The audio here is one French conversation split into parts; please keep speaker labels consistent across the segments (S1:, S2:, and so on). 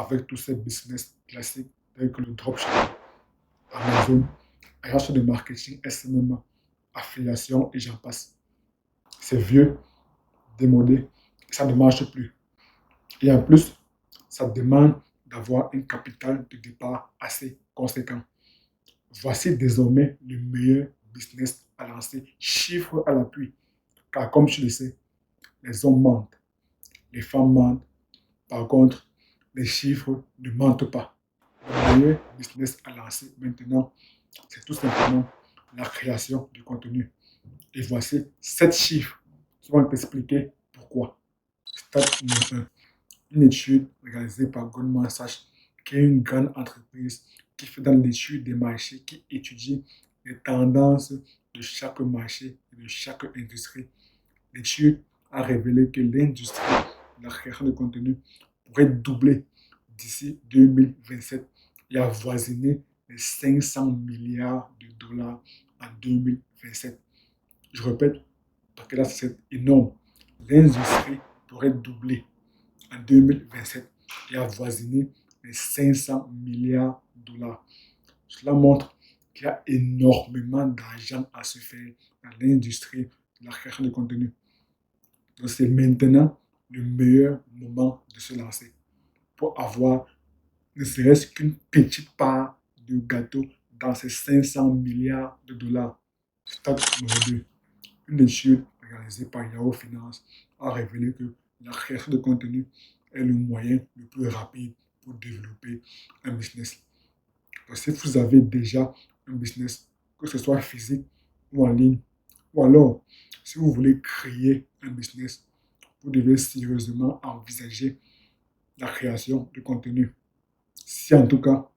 S1: avec tous ces business classiques tels que le dropshipping, Amazon, agence de marketing, SMM, affiliation et j'en passe. C'est vieux, démodé, ça ne marche plus. Et en plus, ça demande d'avoir un capital de départ assez conséquent. Voici désormais le meilleur business à lancer, chiffre à l'appui. Car comme tu le sais, les hommes mentent, les femmes mentent. Par contre, les chiffres ne mentent pas. Le meilleur business à lancer maintenant, c'est tout simplement la création de contenu. Et voici 7 chiffres qui vont t'expliquer pourquoi. Step numéro 1. Une étude réalisée par Goldman Sachs, qui est une grande entreprise qui fait dans l'étude des marchés, qui étudie les tendances de chaque marché et de chaque industrie. L'étude a révélé que l'industrie de la création de contenu pourrait doubler d'ici 2027 et avoisiner les 500 milliards de dollars en 2027. Je répète, parce que là, c'est énorme. L'industrie pourrait doubler en 2027 et avoisiner les 500 milliards de dollars. Cela montre qu'il y a énormément d'argent à se faire dans l'industrie de la création de contenu. Donc c'est maintenant le meilleur moment de se lancer pour avoir ne serait-ce qu'une petite part de gâteau dans ces 500 milliards de dollars. Stade numéro 2. Une étude réalisée par Yahoo Finance a révélé que la création de contenu est le moyen le plus rapide pour développer un business. Donc, si vous avez déjà un business, que ce soit physique ou en ligne, ou alors si vous voulez créer un business, vous devez sérieusement envisager la création de contenu. Si en tout cas,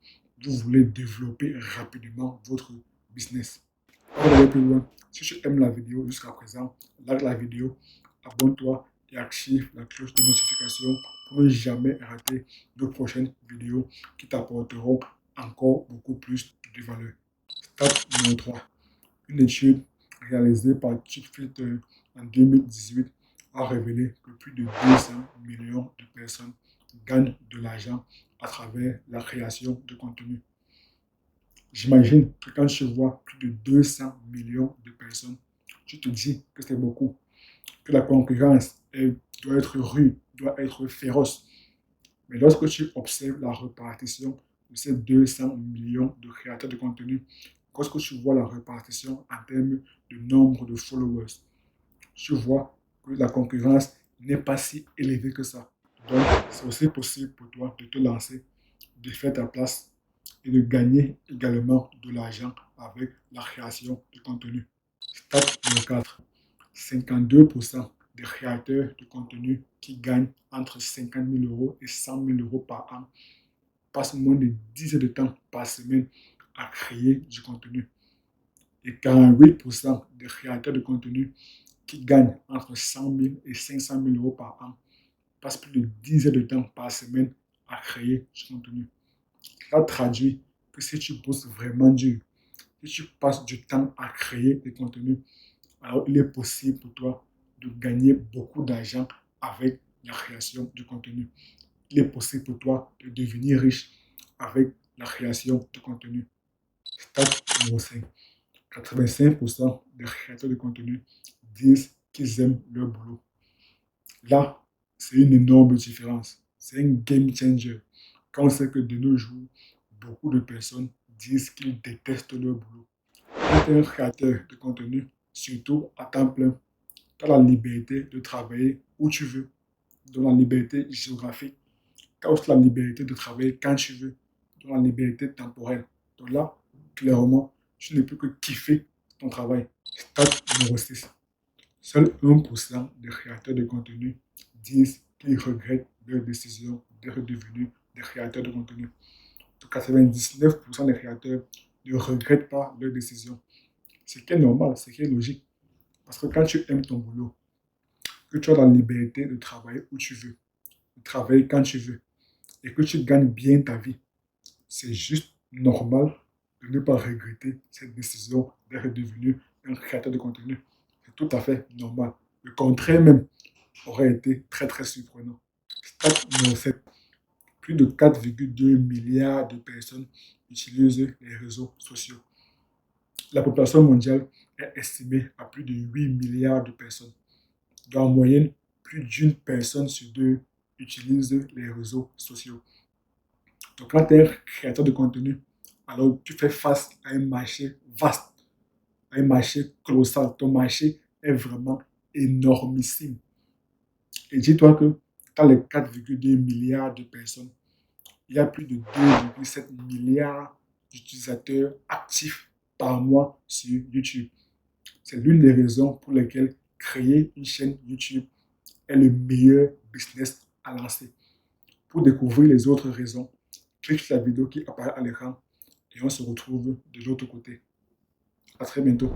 S1: vous voulez développer rapidement votre business. Avant d'aller plus loin, si tu aimes la vidéo jusqu'à présent, like la vidéo, abonne-toi et active la cloche de notification pour ne jamais rater de prochaines vidéos qui t'apporteront encore beaucoup plus de valeur. Step numéro 3. Une étude réalisée par Chickfilter en 2018 a révélé que plus de 200 millions de personnes gagnent de l'argent à travers la création de contenu. J'imagine que quand tu vois plus de 200 millions de personnes, tu te dis que c'est beaucoup, que la concurrence doit être rude, doit être féroce. Mais lorsque tu observes la répartition de ces 200 millions de créateurs de contenu, lorsque tu vois la répartition en termes de nombre de followers, tu vois que la concurrence n'est pas si élevée que ça. Donc, c'est aussi possible pour toi de te lancer, de faire ta place et de gagner également de l'argent avec la création de contenu. Step numéro 4. 52% des créateurs de contenu qui gagnent entre 50 000 euros et 100 000 euros par an passent moins de 10 heures de temps par semaine à créer du contenu. Et 48% des créateurs de contenu qui gagnent entre 100 000 et 500 000 euros par an passent plus de 10 heures de temps par semaine à créer du contenu. Cela traduit que si tu bosses vraiment dur, si tu passes du temps à créer des contenus, alors il est possible pour toi de gagner beaucoup d'argent avec la création de contenu. Il est possible pour toi de devenir riche avec la création de contenu. Step numéro 5. 85% des créateurs de contenu disent qu'ils aiment leur boulot. Là, c'est une énorme différence. C'est un game changer. Quand on sait que de nos jours, beaucoup de personnes disent qu'ils détestent leur boulot. Quand tu es un créateur de contenu, surtout à temps plein, tu as la liberté de travailler où tu veux, dans la liberté géographique. Tu as aussi la liberté de travailler quand tu veux, dans la liberté temporelle. Donc là, clairement, tu ne peux que kiffer ton travail. Step numéro 6. Seul 1% des créateurs de contenu disent qu'ils regrettent leur décision d'être devenus des créateurs de contenu. 99% des créateurs ne regrettent pas leur décision. Ce qui est normal, ce qui est logique. Parce que quand tu aimes ton boulot, que tu as la liberté de travailler où tu veux, de travailler quand tu veux, et que tu gagnes bien ta vie, c'est juste normal de ne pas regretter cette décision d'être devenu un créateur de contenu. C'est tout à fait normal. Le contraire même aurait été très très surprenant. Step numéro 7. Plus de 4,2 milliards de personnes utilisent les réseaux sociaux. La population mondiale est estimée à plus de 8 milliards de personnes. Dans la moyenne, plus d'une personne sur deux utilise les réseaux sociaux. Donc, quand tu es un créateur de contenu, alors tu fais face à un marché vaste, à un marché colossal. Ton marché est vraiment énormissime. Et dis-toi que dans les 4,2 milliards de personnes, il y a plus de 2,7 milliards d'utilisateurs actifs par mois sur YouTube. C'est l'une des raisons pour lesquelles créer une chaîne YouTube est le meilleur business à lancer. Pour découvrir les autres raisons, clique sur la vidéo qui apparaît à l'écran et on se retrouve de l'autre côté. À très bientôt.